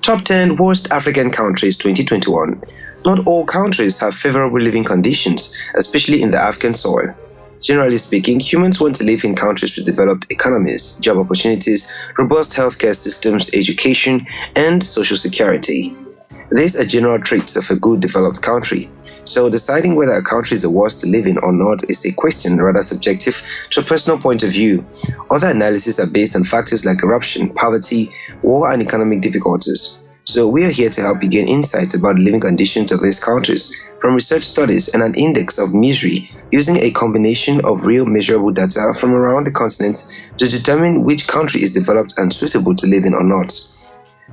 Top 10 Worst African Countries 2021. Not all countries have favorable living conditions, especially in the African soil. Generally speaking, humans want to live in countries with developed economies, job opportunities, robust healthcare systems, education, and social security. These are general traits of a good developed country. So deciding whether a country is the worst to live in or not is a question rather subjective to a personal point of view. Other analyses are based on factors like corruption, poverty, war, and economic difficulties. So we are here to help you gain insights about the living conditions of these countries from research studies and an index of misery using a combination of real measurable data from around the continent to determine which country is developed and suitable to live in or not.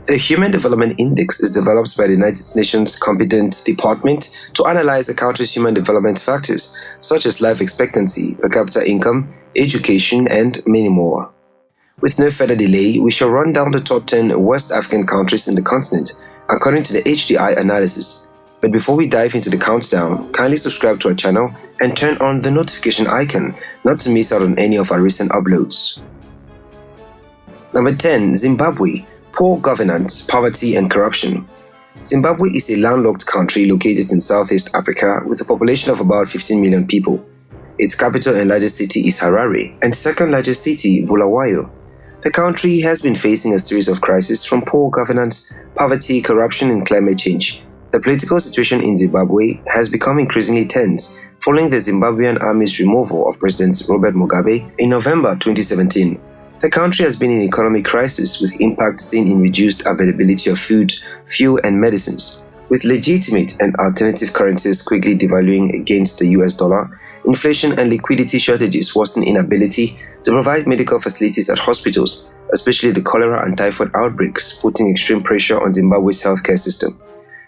The Human Development Index is developed by the United Nations competent department to analyze a country's human development factors, such as life expectancy, per capita income, education, and many more. With no further delay, we shall run down the top 10 West African countries in the continent, according to the HDI analysis. But before we dive into the countdown, kindly subscribe to our channel and turn on the notification icon not to miss out on any of our recent uploads. Number 10. Zimbabwe. Poor governance, poverty, and corruption. Zimbabwe is a landlocked country located in Southeast Africa with a population of about 15 million people. Its capital and largest city is Harare, and second largest city, Bulawayo. The country has been facing a series of crises from poor governance, poverty, corruption, and climate change. The political situation in Zimbabwe has become increasingly tense following the Zimbabwean army's removal of President Robert Mugabe in November 2017. The country has been in economic crisis with impact seen in reduced availability of food, fuel, and medicines. With legitimate and alternative currencies quickly devaluing against the US dollar, inflation and liquidity shortages worsen inability to provide medical facilities at hospitals, especially the cholera and typhoid outbreaks, putting extreme pressure on Zimbabwe's healthcare system.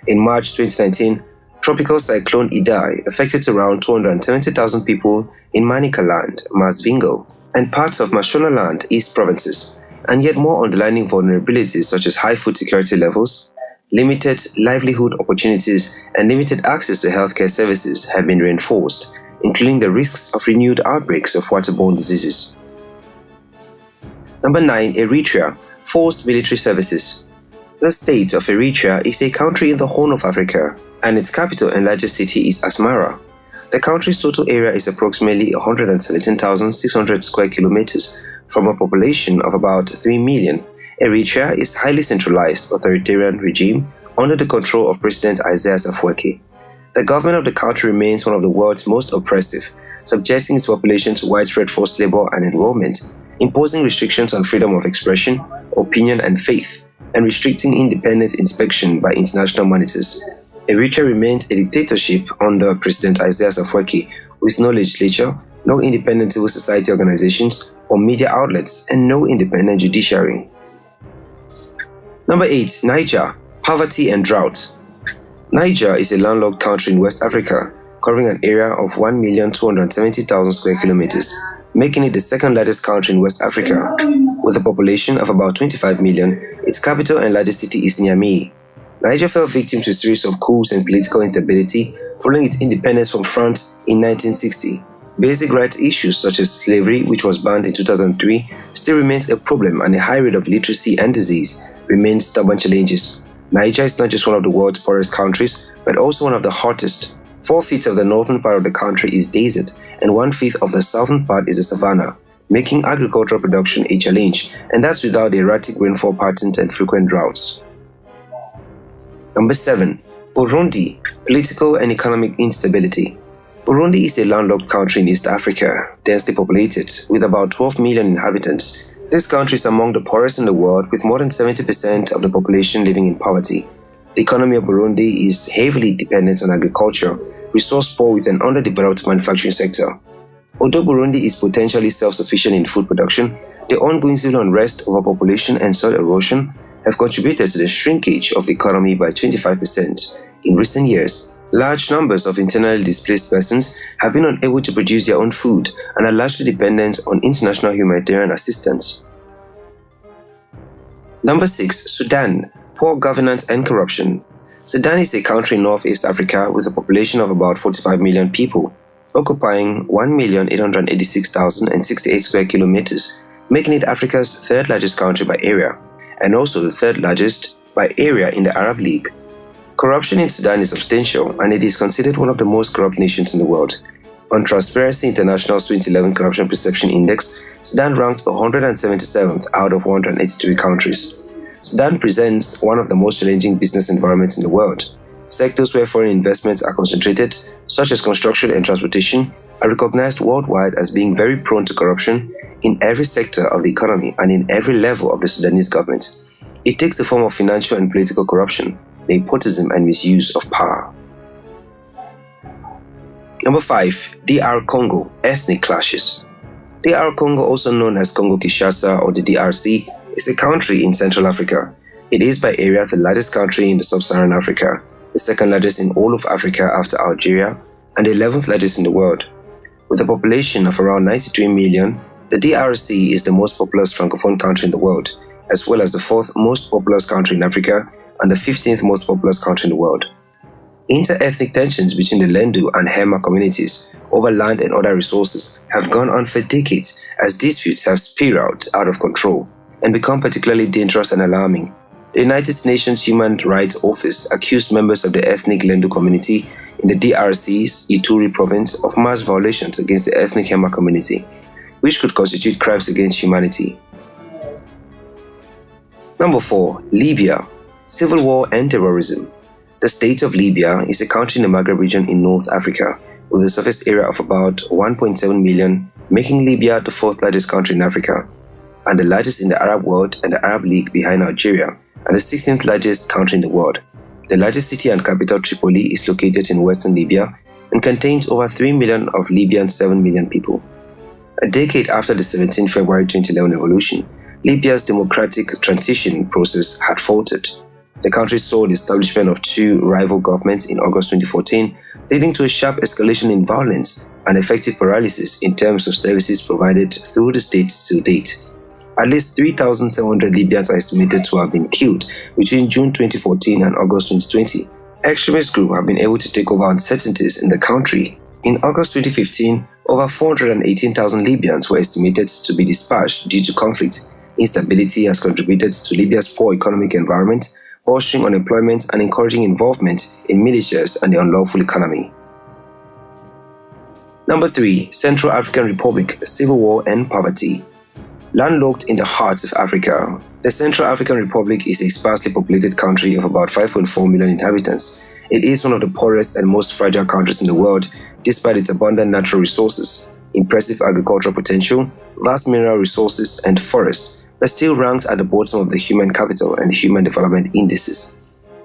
In March 2019, Tropical Cyclone Idai affected around 270,000 people in Manicaland, Masvingo, and parts of Mashonaland East provinces, and yet more underlying vulnerabilities such as high food security levels, limited livelihood opportunities, and limited access to healthcare services have been reinforced, including the risks of renewed outbreaks of waterborne diseases. Number 9. Eritrea. Forced military services. The state of Eritrea is a country in the Horn of Africa, and its capital and largest city is Asmara. The country's total area is approximately 117,600 square kilometers from a population of about 3 million. Eritrea is a highly centralized authoritarian regime under the control of President Isaias Afwerki. The government of the country remains one of the world's most oppressive, subjecting its population to widespread forced labor and enrollment, imposing restrictions on freedom of expression, opinion, and faith, and restricting independent inspection by international monitors. Eritrea remains a dictatorship under President Isaias Afwerki, with no legislature, no independent civil society organizations or media outlets, and no independent judiciary. Number 8. Niger. Poverty and drought. Niger is a landlocked country in West Africa, covering an area of 1,270,000 square kilometers, making it the second largest country in West Africa. With a population of about 25 million, its capital and largest city is Niamey. Niger fell victim to a series of coups and political instability following its independence from France in 1960. Basic rights issues such as slavery, which was banned in 2003, still remains a problem, and a high rate of literacy and disease remain stubborn challenges. Niger is not just one of the world's poorest countries, but also one of the hottest. 4/5 of the northern part of the country is desert, and 1/5 of the southern part is a savanna, making agricultural production a challenge, and that's without the erratic rainfall patterns and frequent droughts. Number 7. Burundi. Political and economic instability. Burundi is a landlocked country in East Africa, densely populated, with about 12 million inhabitants. This country is among the poorest in the world, with more than 70% of the population living in poverty. The economy of Burundi is heavily dependent on agriculture, resource poor with an underdeveloped manufacturing sector. Although Burundi is potentially self-sufficient in food production, the ongoing civil unrest, overpopulation, and soil erosion have contributed to the shrinkage of the economy by 25%. In recent years, large numbers of internally displaced persons have been unable to produce their own food and are largely dependent on international humanitarian assistance. Number 6. Sudan. Poor governance and corruption. Sudan is a country in Northeast Africa with a population of about 45 million people, occupying 1,886,068 square kilometers, making it Africa's third largest country by area, and also the third largest by area in the Arab League. Corruption in Sudan is substantial and it is considered one of the most corrupt nations in the world. On Transparency International's 2011 Corruption Perception Index, Sudan ranked 177th out of 183 countries. Sudan presents one of the most challenging business environments in the world. Sectors where foreign investments are concentrated, such as construction and transportation, are recognized worldwide as being very prone to corruption in every sector of the economy and in every level of the Sudanese government. It takes the form of financial and political corruption, nepotism and misuse of power. Number 5. DR Congo, ethnic clashes. DR Congo, also known as Congo-Kinshasa or the DRC, is a country in Central Africa. It is by area the largest country in the sub-Saharan Africa, the second largest in all of Africa after Algeria, and the 11th largest in the world. With a population of around 93 million, the DRC is the most populous francophone country in the world, as well as the 4th most populous country in Africa and the 15th most populous country in the world. Inter-ethnic tensions between the Lendu and Hema communities over land and other resources have gone on for decades as disputes have spiraled out of control and become particularly dangerous and alarming. The United Nations Human Rights Office accused members of the ethnic Lendu community in the DRC's Ituri province of mass violations against the ethnic Hema community, which could constitute crimes against humanity. Number 4. Libya, civil war and terrorism. The state of Libya is a country in the Maghreb region in North Africa, with a surface area of about 1.7 million, making Libya the 4th largest country in Africa, and the largest in the Arab world and the Arab League behind Algeria, and the 16th largest country in the world. The largest city and capital, Tripoli, is located in western Libya and contains over 3 million of Libya's 7 million people. A decade after the 17 February 2011 revolution, Libya's democratic transition process had faltered. The country saw the establishment of 2 rival governments in August 2014, leading to a sharp escalation in violence and effective paralysis in terms of services provided through the state to date. At least 3,700 Libyans are estimated to have been killed between June 2014 and August 2020. Extremist groups have been able to take over uncertainties in the country. In August 2015, over 418,000 Libyans were estimated to be dispatched due to conflict. Instability has contributed to Libya's poor economic environment, bolstering unemployment and encouraging involvement in militias and the unlawful economy. Number 3. Central African Republic, civil war and poverty. Landlocked in the heart of Africa, the Central African Republic is a sparsely populated country of about 5.4 million inhabitants. It is one of the poorest and most fragile countries in the world, despite its abundant natural resources, impressive agricultural potential, vast mineral resources, and forests, but still ranks at the bottom of the human capital and human development indices.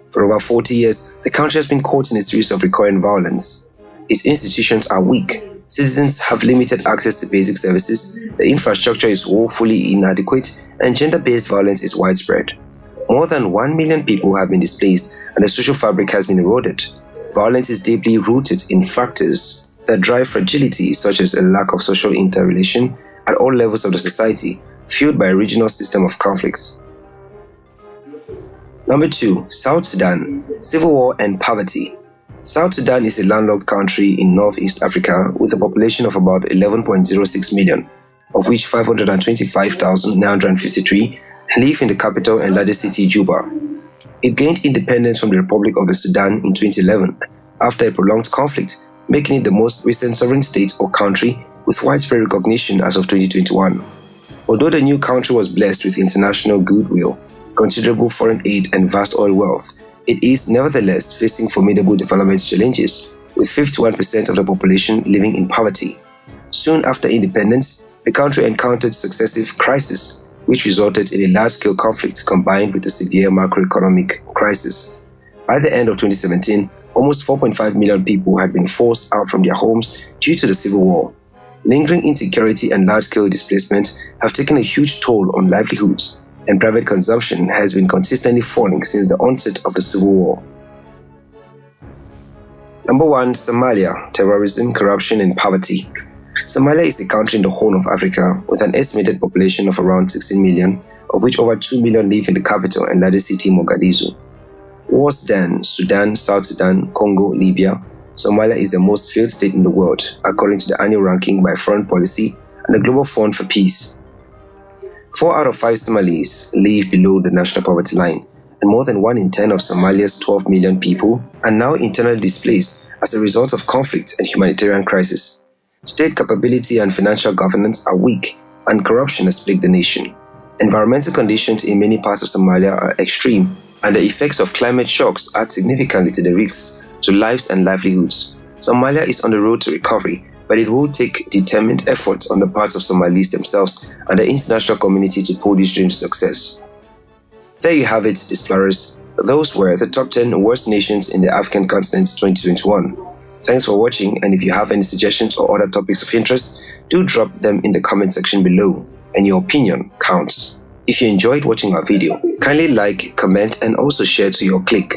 For over 40 years, the country has been caught in a series of recurrent violence. Its institutions are weak. Citizens have limited access to basic services, the infrastructure is woefully inadequate, and gender-based violence is widespread. More than 1 million people have been displaced and the social fabric has been eroded. Violence is deeply rooted in factors that drive fragility, such as a lack of social interrelation at all levels of the society, fueled by a regional system of conflicts. Number 2. South Sudan, civil war and poverty. South Sudan is a landlocked country in Northeast Africa with a population of about 11.06 million, of which 525,953 live in the capital and largest city, Juba. It gained independence from the Republic of the Sudan in 2011 after a prolonged conflict, making it the most recent sovereign state or country with widespread recognition as of 2021. Although the new country was blessed with international goodwill, considerable foreign aid and vast oil wealth, it is nevertheless facing formidable development challenges, with 51% of the population living in poverty. Soon after independence, the country encountered successive crises, which resulted in a large-scale conflict combined with a severe macroeconomic crisis. By the end of 2017, almost 4.5 million people had been forced out from their homes due to the civil war. Lingering insecurity and large-scale displacement have taken a huge toll on livelihoods, and private consumption has been consistently falling since the onset of the civil war. Number 1. Somalia, terrorism, corruption, and poverty. Somalia is a country in the Horn of Africa with an estimated population of around 16 million, of which over 2 million live in the capital and largest city, Mogadishu. Worse than Sudan, South Sudan, Congo, Libya, Somalia is the most failed state in the world, according to the annual ranking by Foreign Policy and the Global Fund for Peace. 4 out of 5 Somalis live below the national poverty line, and more than 1 in 10 of Somalia's 12 million people are now internally displaced as a result of conflict and humanitarian crisis. State capability and financial governance are weak, and corruption has plagued the nation. Environmental conditions in many parts of Somalia are extreme, and the effects of climate shocks add significantly to the risks to lives and livelihoods. Somalia is on the road to recovery, but it will take determined efforts on the part of Somalis themselves and the international community to pull this dream to success. There you have it, explorers. Those were the top 10 worst nations in the African continent 2021. Thanks for watching, and if you have any suggestions or other topics of interest, do drop them in the comment section below, and your opinion counts. If you enjoyed watching our video, kindly like, comment, and also share to your clique.